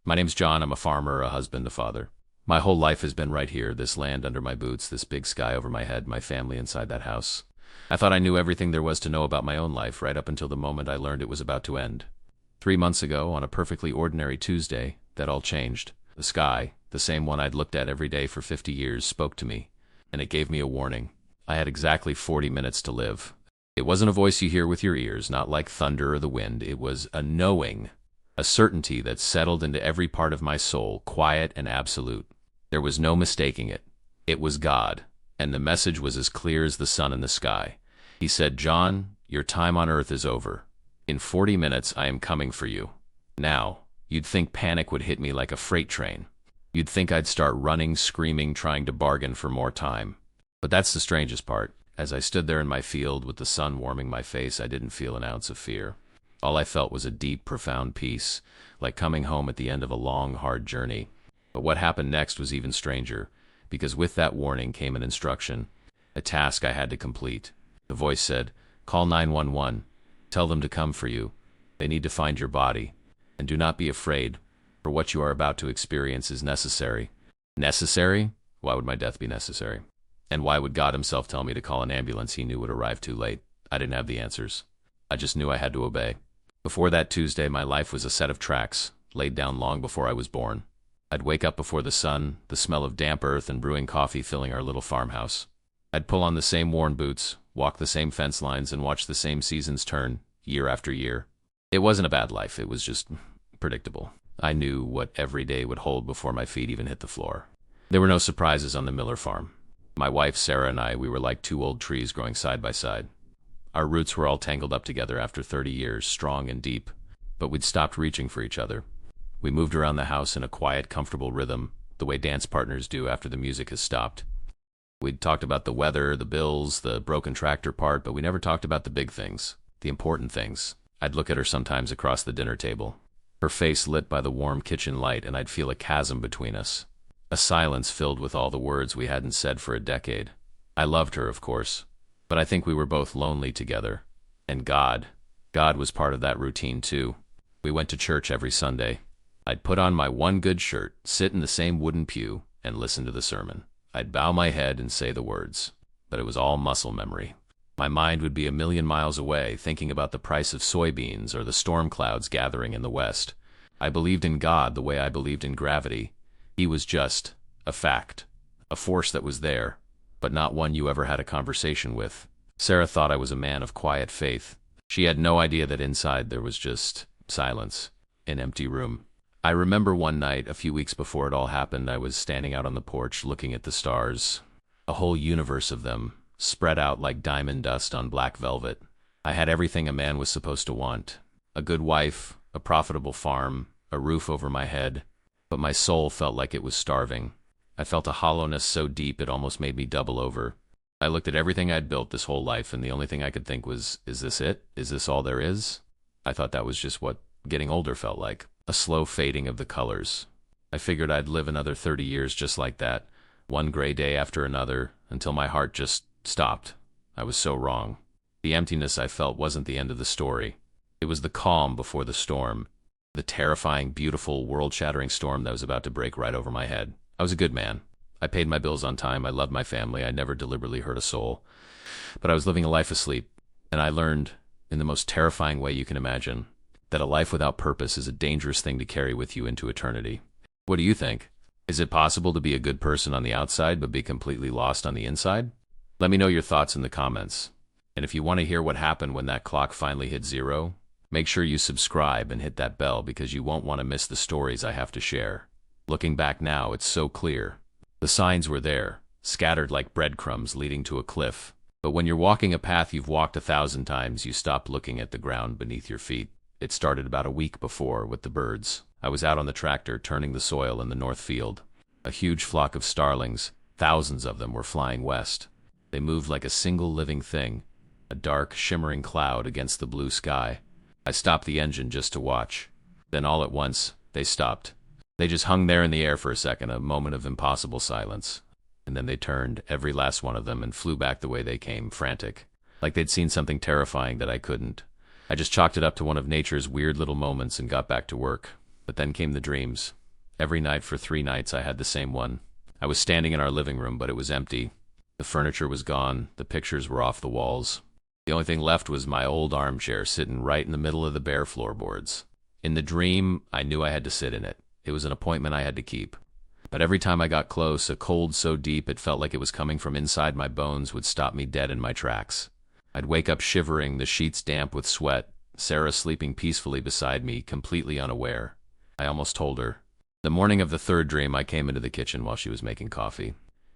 My name's John. I'm a farmer, a husband, a father. My whole life has been right here, this land under my boots, this big sky over my head, my family inside that house. I thought I knew everything there was to know about my own life, right up until the moment I learned it was about to end. 3 months ago, on a perfectly ordinary Tuesday, that all changed. The sky, the same one I'd looked at every day for 50 years, spoke to me, and it gave me a warning. I had exactly 40 minutes to live. It wasn't a voice you hear with your ears, not like thunder or the wind. It was a knowing, a certainty that settled into every part of my soul, quiet and absolute. There was no mistaking it. It was God, and the message was as clear as the sun in the sky. He said, "John, your time on earth is over. In 40 minutes, I am coming for you." Now, you'd think panic would hit me like a freight train. You'd think I'd start running, screaming, trying to bargain for more time. But that's the strangest part. As I stood there in my field with the sun warming my face, I didn't feel an ounce of fear. All I felt was a deep, profound peace, like coming home at the end of a long, hard journey. But what happened next was even stranger, because with that warning came an instruction, a task I had to complete. The voice said, "Call 911. Tell them to come for you. They need to find your body. And do not be afraid, for what you are about to experience is necessary." Necessary? Why would my death be necessary? And why would God himself tell me to call an ambulance he knew would arrive too late? I didn't have the answers. I just knew I had to obey. Before that Tuesday, my life was a set of tracks, laid down long before I was born. I'd wake up before the sun, the smell of damp earth and brewing coffee filling our little farmhouse. I'd pull on the same worn boots, walk the same fence lines, and watch the same seasons turn, year after year. It wasn't a bad life, it was just predictable. I knew what every day would hold before my feet even hit the floor. There were no surprises on the Miller farm. My wife, Sarah, and I, we were like two old trees growing side by side. Our roots were all tangled up together after 30 years, strong and deep, but we'd stopped reaching for each other. We moved around the house in a quiet, comfortable rhythm, the way dance partners do after the music has stopped. We'd talked about the weather, the bills, the broken tractor part, but we never talked about the big things, the important things. I'd look at her sometimes across the dinner table, her face lit by the warm kitchen light, and I'd feel a chasm between us, a silence filled with all the words we hadn't said for a decade. I loved her, of course, but I think we were both lonely together. And God was part of that routine too. We went to church every Sunday. I'd put on my one good shirt, sit in the same wooden pew, and listen to the sermon. I'd bow my head and say the words, but it was all muscle memory. My mind would be a million miles away, thinking about the price of soybeans or the storm clouds gathering in the west. I believed in God the way I believed in gravity. He was just a fact, a force that was there, but not one you ever had a conversation with. Sarah thought I was a man of quiet faith. She had no idea that inside there was just silence, an empty room. I remember one night, a few weeks before it all happened, I was standing out on the porch looking at the stars, a whole universe of them, spread out like diamond dust on black velvet. I had everything a man was supposed to want: a good wife, a profitable farm, a roof over my head, but my soul felt like it was starving. I felt a hollowness so deep it almost made me double over. I looked at everything I'd built this whole life, and the only thing I could think was, is this it? Is this all there is? I thought that was just what getting older felt like. A slow fading of the colors. I figured I'd live another 30 years just like that, one gray day after another, until my heart just stopped. I was so wrong. The emptiness I felt wasn't the end of the story. It was the calm before the storm, the terrifying, beautiful, world-shattering storm that was about to break right over my head. I was a good man. I paid my bills on time, I loved my family, I never deliberately hurt a soul. But I was living a life asleep, and I learned, in the most terrifying way you can imagine, that a life without purpose is a dangerous thing to carry with you into eternity. What do you think? Is it possible to be a good person on the outside but be completely lost on the inside? Let me know your thoughts in the comments. And if you want to hear what happened when that clock finally hit zero, make sure you subscribe and hit that bell, because you won't want to miss the stories I have to share. Looking back now, it's so clear. The signs were there, scattered like breadcrumbs leading to a cliff. But when you're walking a path you've walked 1,000 times, you stop looking at the ground beneath your feet. It started about a week before with the birds. I was out on the tractor turning the soil in the north field. A huge flock of starlings, thousands of them, were flying west. They moved like a single living thing, a dark, shimmering cloud against the blue sky. I stopped the engine just to watch. Then all at once, they stopped. They just hung there in the air for a second, a moment of impossible silence. And then they turned, every last one of them, and flew back the way they came, frantic, like they'd seen something terrifying that I couldn't. I just chalked it up to one of nature's weird little moments and got back to work. But then came the dreams. Every night for 3 nights I had the same one. I was standing in our living room, but it was empty. The furniture was gone, the pictures were off the walls. The only thing left was my old armchair sitting right in the middle of the bare floorboards. In the dream, I knew I had to sit in it. It was an appointment I had to keep. But every time I got close, a cold so deep it felt like it was coming from inside my bones would stop me dead in my tracks. I'd wake up shivering, the sheets damp with sweat, Sarah sleeping peacefully beside me, completely unaware. I almost told her. The morning of the third dream, I came into the kitchen while she was making coffee.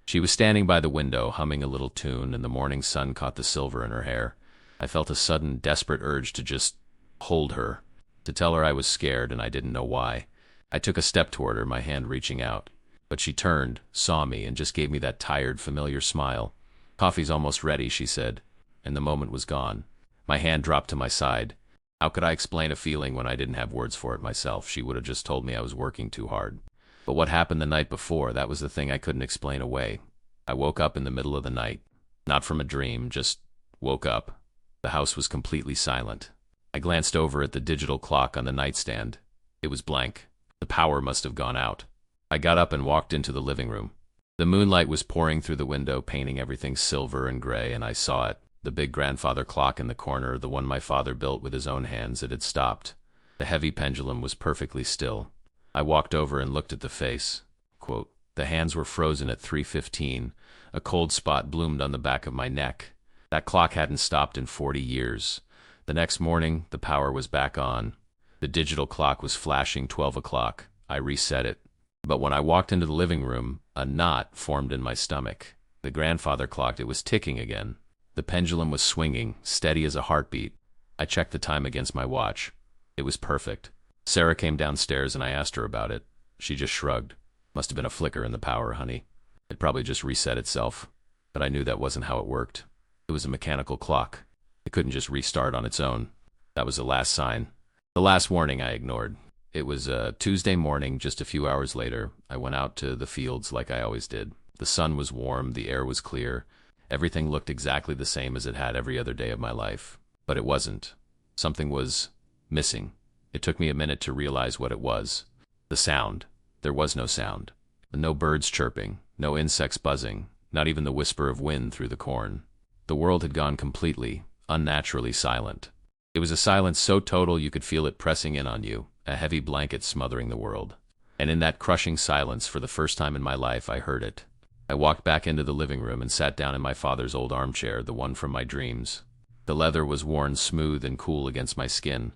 She was standing by the window, humming a little tune, and the morning sun caught the silver in her hair. I felt a sudden, desperate urge to just hold her, to tell her I was scared and I didn't know why. I took a step toward her, my hand reaching out. But she turned, saw me, and just gave me that tired, familiar smile. "Coffee's almost ready," she said, and the moment was gone. My hand dropped to my side. How could I explain a feeling when I didn't have words for it myself? She would have just told me I was working too hard. But what happened the night before, that was the thing I couldn't explain away. I woke up in the middle of the night. Not from a dream, just woke up. The house was completely silent. I glanced over at the digital clock on the nightstand. It was blank. The power must have gone out. I got up and walked into the living room. The moonlight was pouring through the window, painting everything silver and gray, and I saw it. The big grandfather clock in the corner, the one my father built with his own hands, it had stopped. The heavy pendulum was perfectly still. I walked over and looked at the face. Quote, "The hands were frozen at 3:15. A cold spot bloomed on the back of my neck. That clock hadn't stopped in 40 years. The next morning, the power was back on. The digital clock was flashing 12 o'clock. I reset it. But when I walked into the living room, a knot formed in my stomach. The grandfather clock, it was ticking again. The pendulum was swinging, steady as a heartbeat. I checked the time against my watch. It was perfect. Sarah came downstairs and I asked her about it. She just shrugged. "Must have been a flicker in the power, honey. It probably just reset itself." But I knew that wasn't how it worked. It was a mechanical clock. It couldn't just restart on its own. That was the last sign. The last warning I ignored. It was a Tuesday morning, just a few hours later. I went out to the fields like I always did. The sun was warm, the air was clear. Everything looked exactly the same as it had every other day of my life. But it wasn't. Something was missing. It took me a minute to realize what it was. The sound. There was no sound. No birds chirping, no insects buzzing, not even the whisper of wind through the corn. The world had gone completely, unnaturally silent. It was a silence so total you could feel it pressing in on you, a heavy blanket smothering the world. And in that crushing silence, for the first time in my life, I heard it. I walked back into the living room and sat down in my father's old armchair, the one from my dreams. The leather was worn smooth and cool against my skin.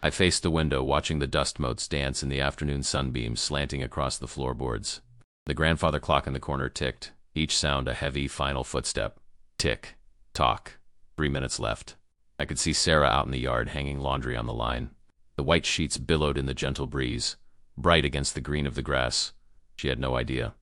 I faced the window, watching the dust motes dance in the afternoon sunbeams slanting across the floorboards. The grandfather clock in the corner ticked, each sound a heavy, final footstep. Tick, tock. 3 minutes left. I could see Sarah out in the yard, hanging laundry on the line. The white sheets billowed in the gentle breeze, bright against the green of the grass. She had no idea.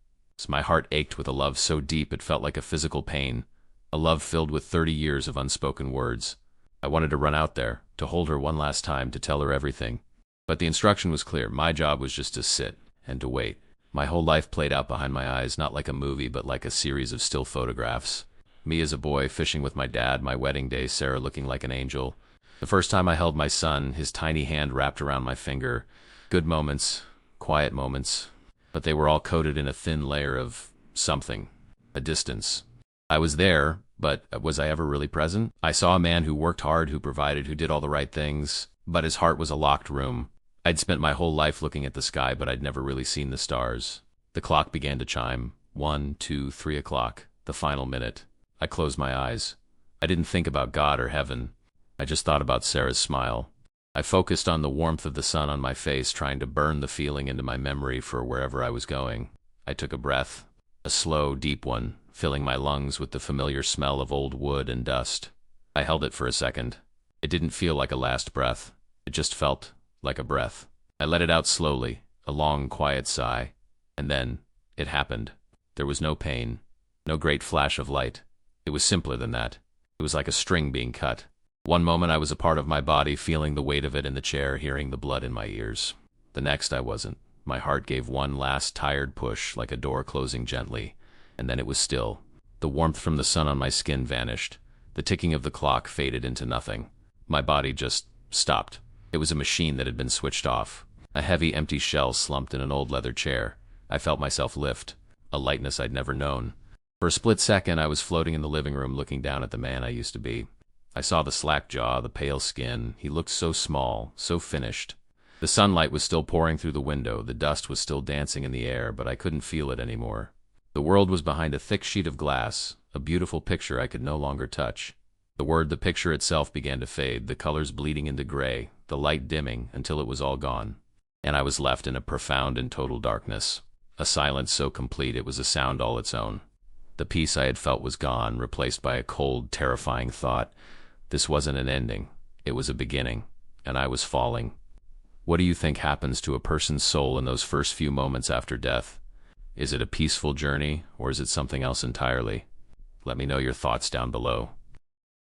My heart ached with a love so deep it felt like a physical pain, a love filled with 30 years of unspoken words. I wanted to run out there, to hold her one last time, to tell her everything. But the instruction was clear. My job was just to sit and to wait. My whole life played out behind my eyes, not like a movie, but like a series of still photographs. Me as a boy, fishing with my dad, my wedding day, Sarah looking like an angel. The first time I held my son, his tiny hand wrapped around my finger. Good moments, quiet moments, but they were all coated in a thin layer of something, a distance. I was there, but was I ever really present? I saw a man who worked hard, who provided, who did all the right things, but his heart was a locked room. I'd spent my whole life looking at the sky, but I'd never really seen the stars. The clock began to chime. 1, 2, 3 o'clock, the final minute. I closed my eyes. I didn't think about God or heaven. I just thought about Sarah's smile. I focused on the warmth of the sun on my face, trying to burn the feeling into my memory for wherever I was going. I took a breath, a slow, deep one, filling my lungs with the familiar smell of old wood and dust. I held it for a second. It didn't feel like a last breath. It just felt like a breath. I let it out slowly, a long, quiet sigh. And then, it happened. There was no pain, no great flash of light. It was simpler than that. It was like a string being cut. One moment I was a part of my body, feeling the weight of it in the chair, hearing the blood in my ears. The next I wasn't. My heart gave one last tired push, like a door closing gently, and then it was still. The warmth from the sun on my skin vanished. The ticking of the clock faded into nothing. My body just stopped. It was a machine that had been switched off. A heavy, empty shell slumped in an old leather chair. I felt myself lift, a lightness I'd never known. For a split second, I was floating in the living room looking down at the man I used to be. I saw the slack jaw, the pale skin. He looked so small, so finished. The sunlight was still pouring through the window, the dust was still dancing in the air, but I couldn't feel it anymore. The world was behind a thick sheet of glass, a beautiful picture I could no longer touch. The picture itself began to fade, the colors bleeding into gray, the light dimming until it was all gone. And I was left in a profound and total darkness. A silence so complete it was a sound all its own. The peace I had felt was gone, replaced by a cold, terrifying thought. This wasn't an ending. It was a beginning, and I was falling. What do you think happens to a person's soul in those first few moments after death? Is it a peaceful journey, or is it something else entirely? Let me know your thoughts down below.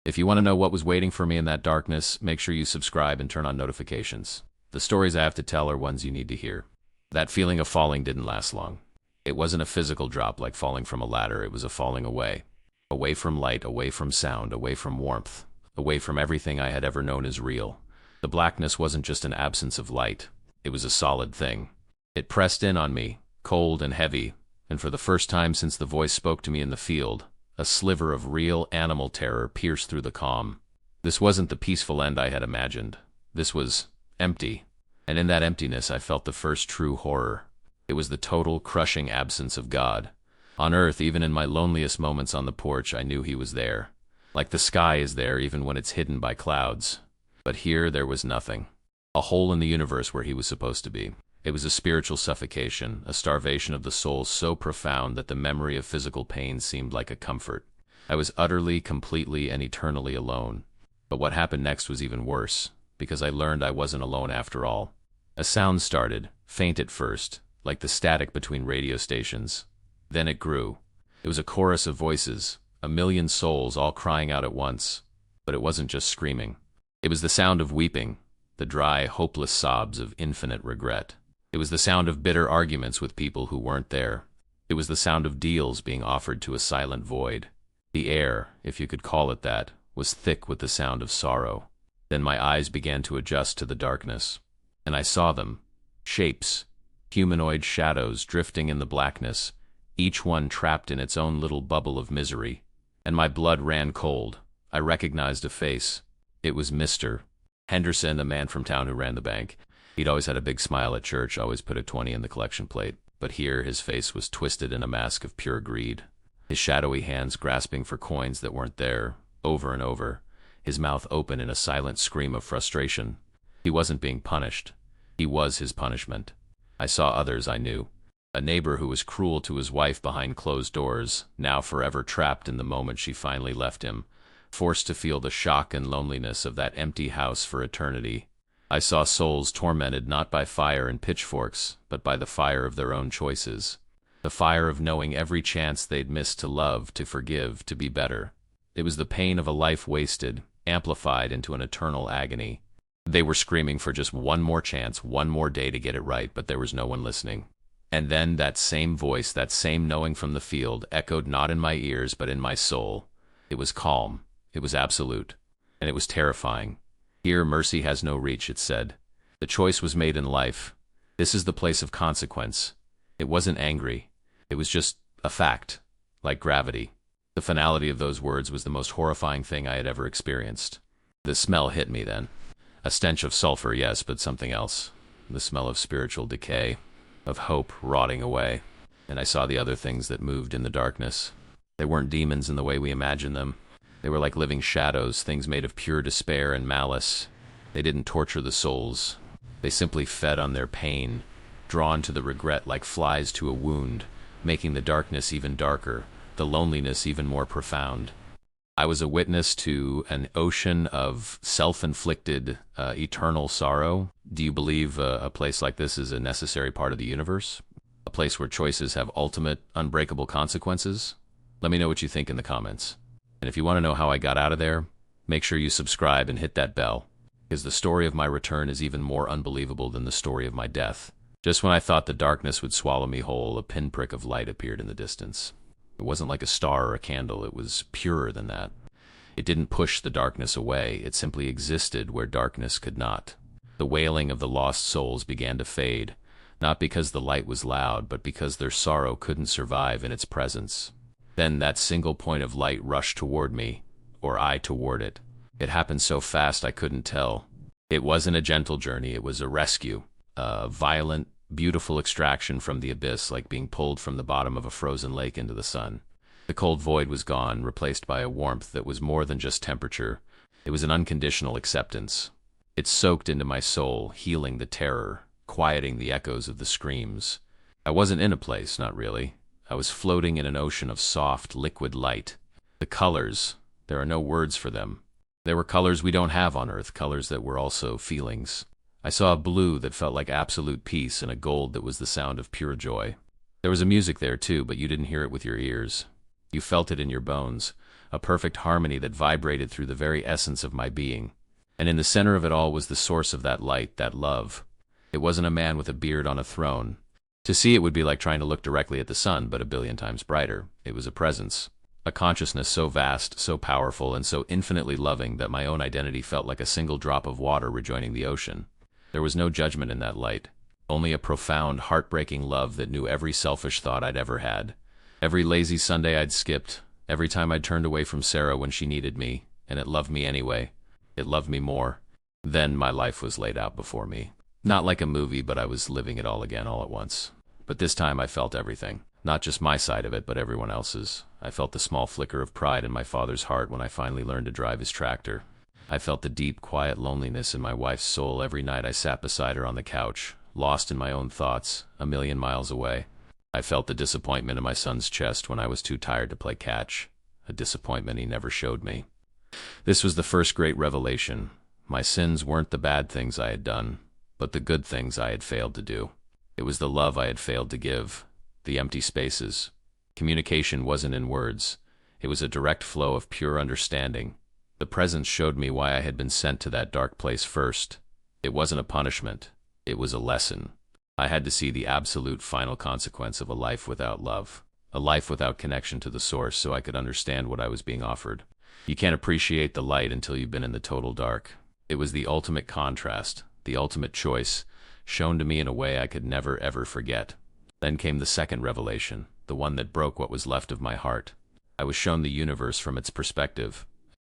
If you want to know what was waiting for me in that darkness, make sure you subscribe and turn on notifications. The stories I have to tell are ones you need to hear. That feeling of falling didn't last long. It wasn't a physical drop like falling from a ladder, it was a falling away. Away from light, away from sound, away from warmth, away from everything I had ever known as real. The blackness wasn't just an absence of light, it was a solid thing. It pressed in on me, cold and heavy, and for the first time since the voice spoke to me in the field, a sliver of real animal terror pierced through the calm. This wasn't the peaceful end I had imagined. This was empty, and in that emptiness I felt the first true horror. It was the total, crushing absence of God. On earth, even in my loneliest moments on the porch, I knew he was there. Like the sky is there even when it's hidden by clouds. But here there was nothing. A hole in the universe where he was supposed to be. It was a spiritual suffocation, a starvation of the soul so profound that the memory of physical pain seemed like a comfort. I was utterly, completely, and eternally alone. But what happened next was even worse, because I learned I wasn't alone after all. A sound started, faint at first, like the static between radio stations. Then it grew. It was a chorus of voices, a million souls all crying out at once. But it wasn't just screaming. It was the sound of weeping, the dry, hopeless sobs of infinite regret. It was the sound of bitter arguments with people who weren't there. It was the sound of deals being offered to a silent void. The air, if you could call it that, was thick with the sound of sorrow. Then my eyes began to adjust to the darkness. And I saw them. Shapes. Humanoid shadows drifting in the blackness, each one trapped in its own little bubble of misery. And my blood ran cold. I recognized a face. It was Mr. Henderson, the man from town who ran the bank. He'd always had a big smile at church, always put a 20 in the collection plate. But here his face was twisted in a mask of pure greed. His shadowy hands grasping for coins that weren't there, over and over. His mouth open in a silent scream of frustration. He wasn't being punished. He was his punishment. I saw others I knew. A neighbor who was cruel to his wife behind closed doors, now forever trapped in the moment she finally left him, forced to feel the shock and loneliness of that empty house for eternity. I saw souls tormented not by fire and pitchforks, but by the fire of their own choices. The fire of knowing every chance they'd missed to love, to forgive, to be better. It was the pain of a life wasted, amplified into an eternal agony. They were screaming for just one more chance, one more day to get it right, but there was no one listening. And then that same voice, that same knowing from the field, echoed not in my ears, but in my soul. It was calm, it was absolute, and it was terrifying. Here mercy has no reach, it said. The choice was made in life. This is the place of consequence. It wasn't angry. It was just a fact, like gravity. The finality of those words was the most horrifying thing I had ever experienced. The smell hit me then. A stench of sulfur, yes, but something else. The smell of spiritual decay, of hope rotting away. And I saw the other things that moved in the darkness. They weren't demons in the way we imagine them. They were like living shadows, things made of pure despair and malice. They didn't torture the souls. They simply fed on their pain, drawn to the regret like flies to a wound, making the darkness even darker, the loneliness even more profound. I was a witness to an ocean of self-inflicted, eternal sorrow. Do you believe a place like this is a necessary part of the universe? A place where choices have ultimate, unbreakable consequences? Let me know what you think in the comments. And if you want to know how I got out of there, make sure you subscribe and hit that bell, because the story of my return is even more unbelievable than the story of my death. Just when I thought the darkness would swallow me whole, a pinprick of light appeared in the distance. It wasn't like a star or a candle, it was purer than that. It didn't push the darkness away, it simply existed where darkness could not. The wailing of the lost souls began to fade, not because the light was loud, but because their sorrow couldn't survive in its presence. Then that single point of light rushed toward me, or I toward it. It happened so fast I couldn't tell. It wasn't a gentle journey, it was a rescue, a violent, beautiful extraction from the abyss, like being pulled from the bottom of a frozen lake into the sun. The cold void was gone, replaced by a warmth that was more than just temperature. It was an unconditional acceptance. It soaked into my soul, healing the terror, quieting the echoes of the screams. I wasn't in a place, not really. I was floating in an ocean of soft, liquid light. The colors, there are no words for them. There were colors we don't have on Earth, colors that were also feelings. I saw a blue that felt like absolute peace and a gold that was the sound of pure joy. There was a music there too, but you didn't hear it with your ears. You felt it in your bones, a perfect harmony that vibrated through the very essence of my being. And in the center of it all was the source of that light, that love. It wasn't a man with a beard on a throne. To see it would be like trying to look directly at the sun, but a billion times brighter. It was a presence, a consciousness so vast, so powerful, and so infinitely loving that my own identity felt like a single drop of water rejoining the ocean. There was no judgment in that light, only a profound, heartbreaking love that knew every selfish thought I'd ever had. Every lazy Sunday I'd skipped, every time I'd turned away from Sarah when she needed me, and it loved me anyway. It loved me more. Then my life was laid out before me. Not like a movie, but I was living it all again all at once. But this time I felt everything. Not just my side of it, but everyone else's. I felt the small flicker of pride in my father's heart when I finally learned to drive his tractor. I felt the deep, quiet loneliness in my wife's soul every night I sat beside her on the couch, lost in my own thoughts, a million miles away. I felt the disappointment in my son's chest when I was too tired to play catch, a disappointment he never showed me. This was the first great revelation. My sins weren't the bad things I had done, but the good things I had failed to do. It was the love I had failed to give, the empty spaces. Communication wasn't in words. It was a direct flow of pure understanding. The presence showed me why I had been sent to that dark place first. It wasn't a punishment. It was a lesson. I had to see the absolute final consequence of a life without love, a life without connection to the source, so I could understand what I was being offered. You can't appreciate the light until you've been in the total dark. It was the ultimate contrast, the ultimate choice, shown to me in a way I could never ever forget. Then came the second revelation, the one that broke what was left of my heart. I was shown the universe from its perspective.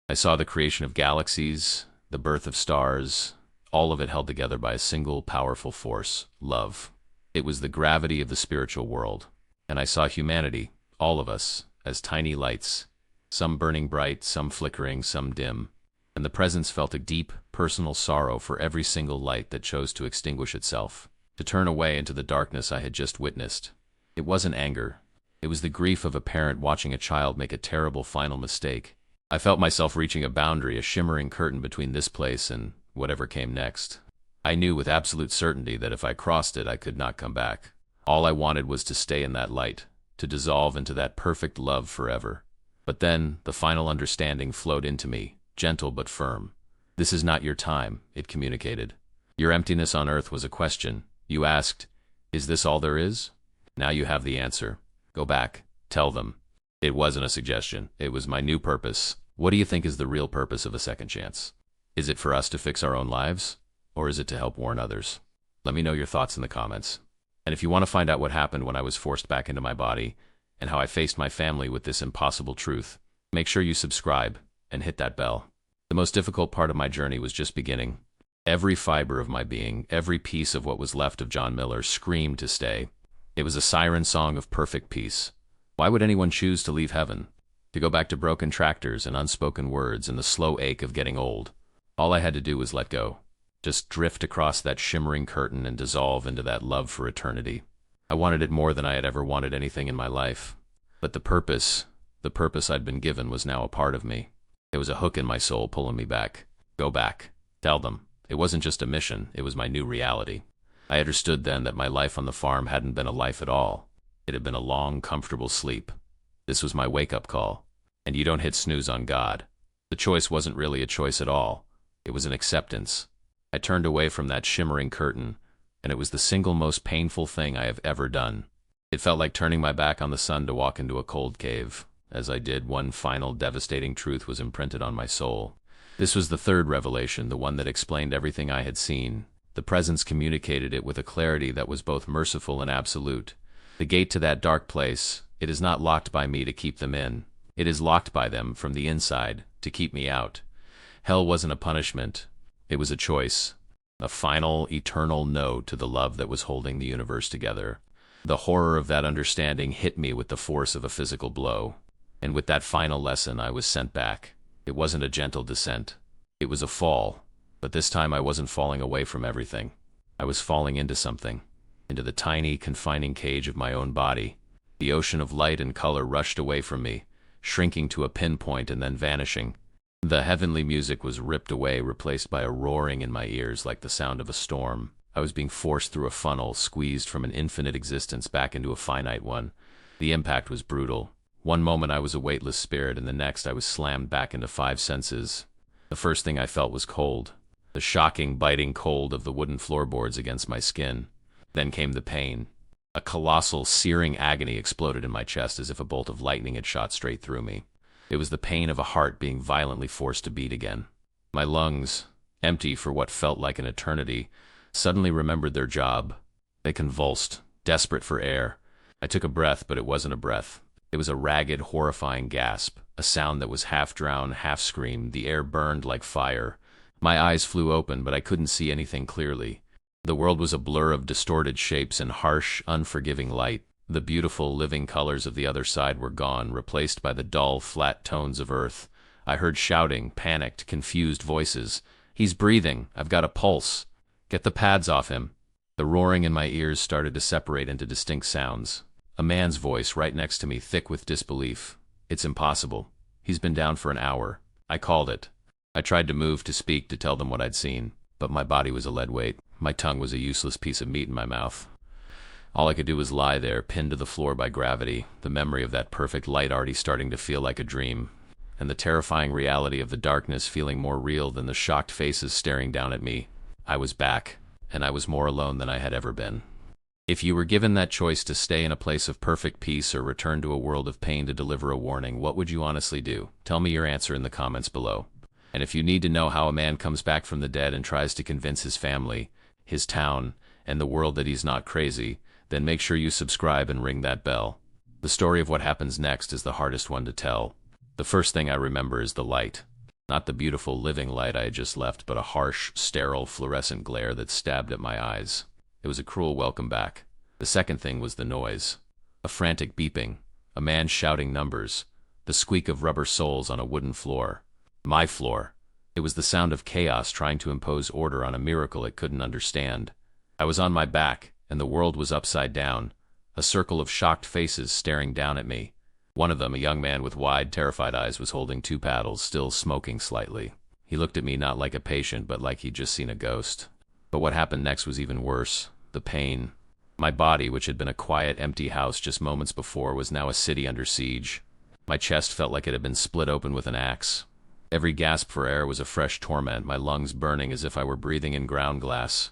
I saw the creation of galaxies, the birth of stars, all of it held together by a single powerful force, love. It was the gravity of the spiritual world. And I saw humanity, all of us, as tiny lights, some burning bright, some flickering, some dim. And the presence felt a deep, personal sorrow for every single light that chose to extinguish itself, to turn away into the darkness I had just witnessed. It wasn't anger. It was the grief of a parent watching a child make a terrible final mistake. I felt myself reaching a boundary, a shimmering curtain between this place and whatever came next. I knew with absolute certainty that if I crossed it, I could not come back. All I wanted was to stay in that light, to dissolve into that perfect love forever. But then, the final understanding flowed into me, gentle but firm. This is not your time, it communicated. Your emptiness on earth was a question. You asked, is this all there is? Now you have the answer. Go back. Tell them. It wasn't a suggestion. It was my new purpose. What do you think is the real purpose of a second chance? Is it for us to fix our own lives? Or is it to help warn others? Let me know your thoughts in the comments. And if you want to find out what happened when I was forced back into my body, and how I faced my family with this impossible truth, make sure you subscribe and hit that bell. The most difficult part of my journey was just beginning. Every fiber of my being, every piece of what was left of John Miller screamed to stay. It was a siren song of perfect peace. Why would anyone choose to leave heaven? To go back to broken tractors and unspoken words and the slow ache of getting old? All I had to do was let go. Just drift across that shimmering curtain and dissolve into that love for eternity. I wanted it more than I had ever wanted anything in my life. But the purpose I'd been given was now a part of me. It was a hook in my soul pulling me back. Go back. Tell them. It wasn't just a mission, it was my new reality. I understood then that my life on the farm hadn't been a life at all. It had been a long, comfortable sleep. This was my wake-up call. And you don't hit snooze on God. The choice wasn't really a choice at all. It was an acceptance. I turned away from that shimmering curtain, and it was the single most painful thing I have ever done. It felt like turning my back on the sun to walk into a cold cave. As I did, one final devastating truth was imprinted on my soul. This was the third revelation, the one that explained everything I had seen, The presence communicated it with a clarity that was both merciful and absolute. The gate to that dark place, it is not locked by me to keep them in. It is locked by them from the inside to keep me out. Hell wasn't a punishment. It was a choice. A final, eternal no to the love that was holding the universe together. The horror of that understanding hit me with the force of a physical blow. And with that final lesson, I was sent back. It wasn't a gentle descent. It was a fall. But this time I wasn't falling away from everything. I was falling into something. Into the tiny, confining cage of my own body. The ocean of light and color rushed away from me, shrinking to a pinpoint and then vanishing. The heavenly music was ripped away, replaced by a roaring in my ears like the sound of a storm. I was being forced through a funnel, squeezed from an infinite existence back into a finite one. The impact was brutal. One moment I was a weightless spirit, and the next I was slammed back into 5 senses. The first thing I felt was cold. The shocking, biting cold of the wooden floorboards against my skin. Then came the pain. A colossal, searing agony exploded in my chest as if a bolt of lightning had shot straight through me. It was the pain of a heart being violently forced to beat again. My lungs, empty for what felt like an eternity, suddenly remembered their job. They convulsed, desperate for air. I took a breath, but it wasn't a breath. It was a ragged, horrifying gasp, a sound that was half drown, half scream. The air burned like fire. My eyes flew open, but I couldn't see anything clearly. The world was a blur of distorted shapes and harsh, unforgiving light. The beautiful, living colors of the other side were gone, replaced by the dull, flat tones of Earth. I heard shouting, panicked, confused voices. "He's breathing. I've got a pulse. Get the pads off him." The roaring in my ears started to separate into distinct sounds. A man's voice right next to me, thick with disbelief. "It's impossible. He's been down for an hour." I called it. I tried to move, to speak, to tell them what I'd seen, but my body was a lead weight. My tongue was a useless piece of meat in my mouth. All I could do was lie there, pinned to the floor by gravity, the memory of that perfect light already starting to feel like a dream, and the terrifying reality of the darkness feeling more real than the shocked faces staring down at me. I was back, and I was more alone than I had ever been. If you were given that choice to stay in a place of perfect peace or return to a world of pain to deliver a warning, what would you honestly do? Tell me your answer in the comments below. And if you need to know how a man comes back from the dead and tries to convince his family, his town, and the world that he's not crazy, then make sure you subscribe and ring that bell. The story of what happens next is the hardest one to tell. The first thing I remember is the light. Not the beautiful living light I had just left, but a harsh, sterile, fluorescent glare that stabbed at my eyes. It was a cruel welcome back. The second thing was the noise. A frantic beeping, a man shouting numbers, the squeak of rubber soles on a wooden floor. My floor. It was the sound of chaos trying to impose order on a miracle it couldn't understand. I was on my back, and the world was upside down, a circle of shocked faces staring down at me. One of them, a young man with wide, terrified eyes, was holding 2 paddles, still smoking slightly. He looked at me not like a patient, but like he'd just seen a ghost. But what happened next was even worse. The pain. My body, which had been a quiet, empty house just moments before, was now a city under siege. My chest felt like it had been split open with an axe. Every gasp for air was a fresh torment, my lungs burning as if I were breathing in ground glass.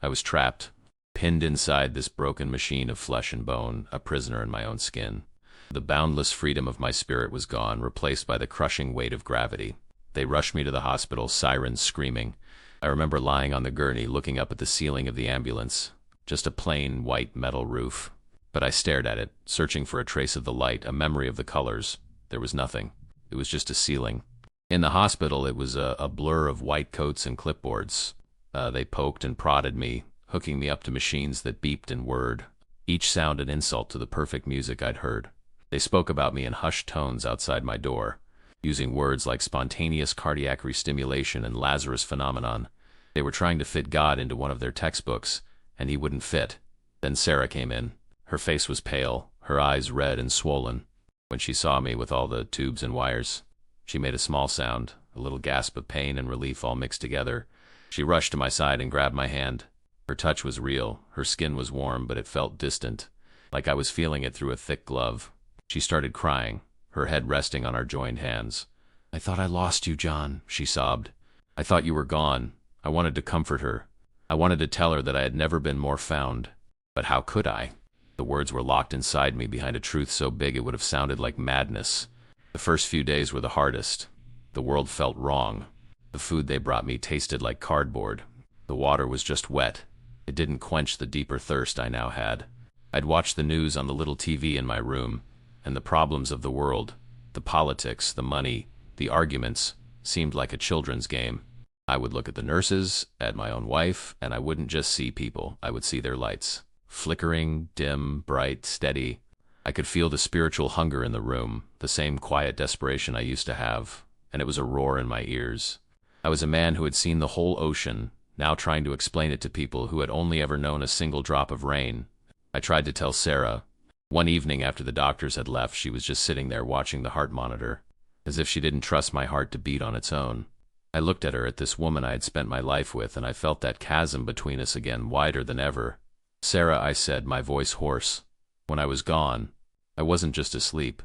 I was trapped, pinned inside this broken machine of flesh and bone, a prisoner in my own skin. The boundless freedom of my spirit was gone, replaced by the crushing weight of gravity. They rushed me to the hospital, sirens screaming. I remember lying on the gurney, looking up at the ceiling of the ambulance. Just a plain, white metal roof. But I stared at it, searching for a trace of the light, a memory of the colors. There was nothing. It was just a ceiling. In the hospital, it was a blur of white coats and clipboards. They poked and prodded me, hooking me up to machines that beeped and whirred, each sound an insult to the perfect music I'd heard. They spoke about me in hushed tones outside my door, using words like spontaneous cardiac restimulation and Lazarus phenomenon. They were trying to fit God into one of their textbooks, and he wouldn't fit. Then Sarah came in. Her face was pale, her eyes red and swollen. When she saw me with all the tubes and wires, she made a small sound, a little gasp of pain and relief all mixed together. She rushed to my side and grabbed my hand. Her touch was real. Her skin was warm, but it felt distant, like I was feeling it through a thick glove. She started crying, her head resting on our joined hands. "I thought I lost you, John," she sobbed. "I thought you were gone." I wanted to comfort her. I wanted to tell her that I had never been more found. But how could I? The words were locked inside me behind a truth so big it would have sounded like madness. The first few days were the hardest. The world felt wrong. The food they brought me tasted like cardboard. The water was just wet. It didn't quench the deeper thirst I now had. I'd watched the news on the little TV in my room, and the problems of the world, the politics, the money, the arguments, seemed like a children's game. I would look at the nurses, at my own wife, and I wouldn't just see people, I would see their lights. Flickering, dim, bright, steady. I could feel the spiritual hunger in the room, the same quiet desperation I used to have, and it was a roar in my ears. I was a man who had seen the whole ocean, now trying to explain it to people who had only ever known a single drop of rain. I tried to tell Sarah. One evening after the doctors had left, she was just sitting there watching the heart monitor, as if she didn't trust my heart to beat on its own. I looked at her, at this woman I had spent my life with, and I felt that chasm between us again, wider than ever. "Sarah," I said, my voice hoarse. When I was gone, I wasn't just asleep.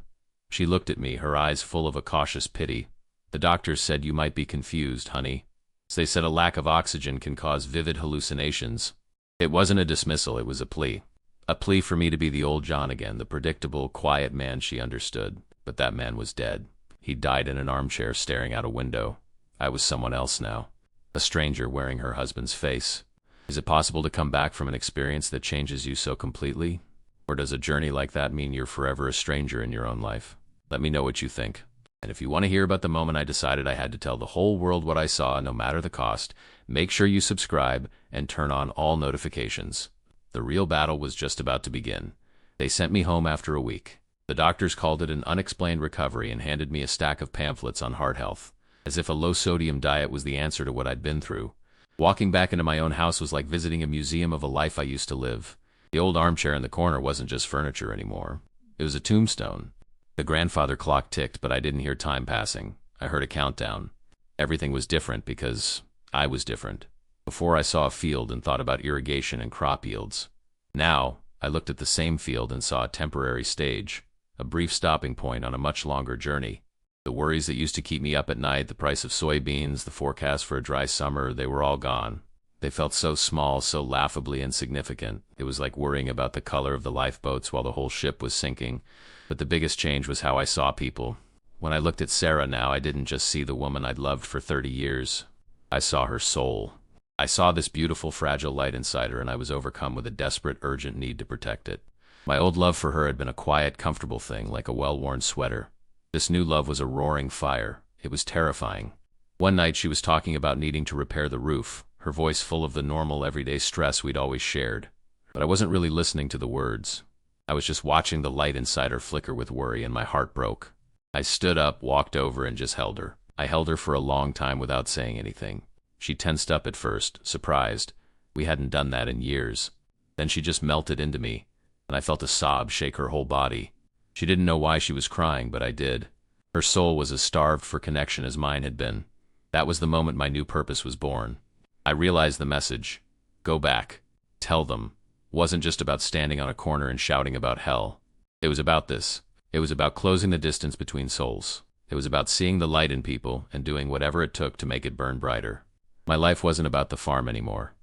She looked at me, her eyes full of a cautious pity. "The doctors said you might be confused, honey. They said a lack of oxygen can cause vivid hallucinations." It wasn't a dismissal, it was a plea. A plea for me to be the old John again, the predictable, quiet man she understood. But that man was dead. He died in an armchair staring out a window. I was someone else now. A stranger wearing her husband's face. Is it possible to come back from an experience that changes you so completely? Or does a journey like that mean you're forever a stranger in your own life? Let me know what you think. And if you want to hear about the moment I decided I had to tell the whole world what I saw, no matter the cost, make sure you subscribe and turn on all notifications. The real battle was just about to begin. They sent me home after a week. The doctors called it an unexplained recovery and handed me a stack of pamphlets on heart health, as if a low-sodium diet was the answer to what I'd been through. Walking back into my own house was like visiting a museum of a life I used to live. The old armchair in the corner wasn't just furniture anymore. It was a tombstone. The grandfather clock ticked, but I didn't hear time passing. I heard a countdown. Everything was different because I was different. Before I saw a field and thought about irrigation and crop yields. Now, I looked at the same field and saw a temporary stage, a brief stopping point on a much longer journey. The worries that used to keep me up at night, the price of soybeans, the forecast for a dry summer, they were all gone. They felt so small, so laughably insignificant. It was like worrying about the color of the lifeboats while the whole ship was sinking. But the biggest change was how I saw people. When I looked at Sarah now, I didn't just see the woman I'd loved for 30 years. I saw her soul. I saw this beautiful, fragile light inside her, and I was overcome with a desperate, urgent need to protect it. My old love for her had been a quiet, comfortable thing, like a well-worn sweater. This new love was a roaring fire. It was terrifying. One night she was talking about needing to repair the roof, her voice full of the normal, everyday stress we'd always shared. But I wasn't really listening to the words. I was just watching the light inside her flicker with worry, and my heart broke. I stood up, walked over, and just held her. I held her for a long time without saying anything. She tensed up at first, surprised. We hadn't done that in years. Then she just melted into me, and I felt a sob shake her whole body. She didn't know why she was crying, but I did. Her soul was as starved for connection as mine had been. That was the moment my new purpose was born. I realized the message. Go back. Tell them. Wasn't just about standing on a corner and shouting about hell. It was about this. It was about closing the distance between souls. It was about seeing the light in people and doing whatever it took to make it burn brighter. My life wasn't about the farm anymore.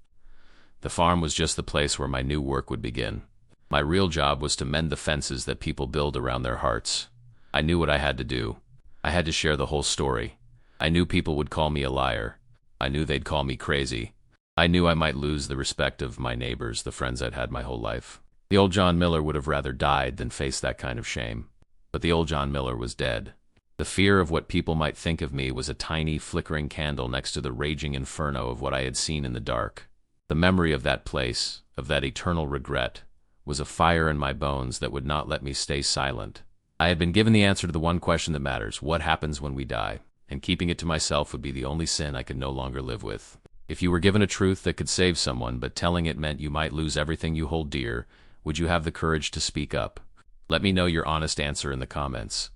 The farm was just the place where my new work would begin. My real job was to mend the fences that people build around their hearts. I knew what I had to do. I had to share the whole story. I knew people would call me a liar. I knew they'd call me crazy. I knew I might lose the respect of my neighbors, the friends I'd had my whole life. The old John Miller would have rather died than face that kind of shame. But the old John Miller was dead. The fear of what people might think of me was a tiny, flickering candle next to the raging inferno of what I had seen in the dark. The memory of that place, of that eternal regret, was a fire in my bones that would not let me stay silent. I had been given the answer to the one question that matters: what happens when we die? And keeping it to myself would be the only sin I could no longer live with. If you were given a truth that could save someone, but telling it meant you might lose everything you hold dear, would you have the courage to speak up? Let me know your honest answer in the comments.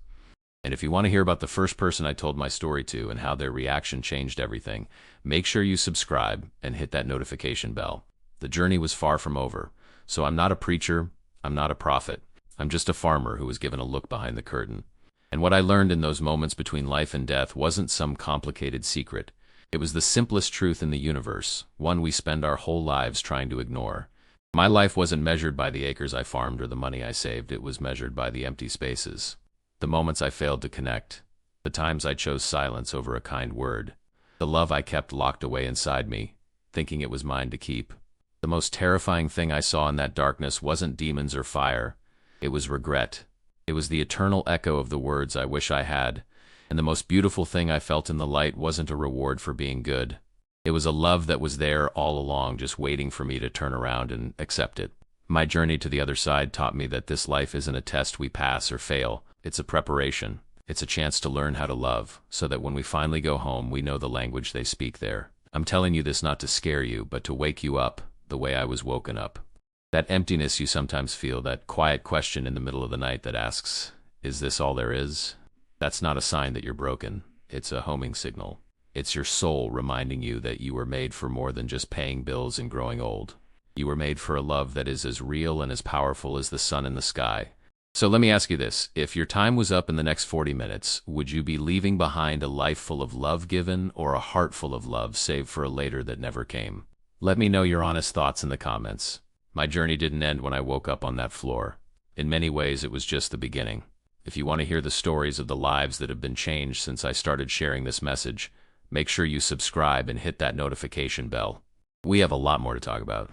And if you want to hear about the first person I told my story to and how their reaction changed everything, make sure you subscribe and hit that notification bell. The journey was far from over, so I'm not a preacher, I'm not a prophet. I'm just a farmer who was given a look behind the curtain. And what I learned in those moments between life and death wasn't some complicated secret. It was the simplest truth in the universe, one we spend our whole lives trying to ignore. My life wasn't measured by the acres I farmed or the money I saved. It was measured by the empty spaces. The moments I failed to connect. The times I chose silence over a kind word. The love I kept locked away inside me. thinking it was mine to keep. The most terrifying thing I saw in that darkness wasn't demons or fire. It was regret. It was the eternal echo of the words I wish I had. And the most beautiful thing I felt in the light wasn't a reward for being good. It was a love that was there all along, just waiting for me to turn around and accept it. My journey to the other side taught me that this life isn't a test we pass or fail. It's a preparation. It's a chance to learn how to love, so that when we finally go home, we know the language they speak there. I'm telling you this not to scare you, but to wake you up the way I was woken up. That emptiness you sometimes feel, that quiet question in the middle of the night that asks, "Is this all there is?" That's not a sign that you're broken. It's a homing signal. It's your soul reminding you that you were made for more than just paying bills and growing old. You were made for a love that is as real and as powerful as the sun in the sky. So let me ask you this. If your time was up in the next 40 minutes, would you be leaving behind a life full of love given or a heart full of love saved for a later that never came? Let me know your honest thoughts in the comments. My journey didn't end when I woke up on that floor. In many ways, it was just the beginning. If you want to hear the stories of the lives that have been changed since I started sharing this message, make sure you subscribe and hit that notification bell. We have a lot more to talk about.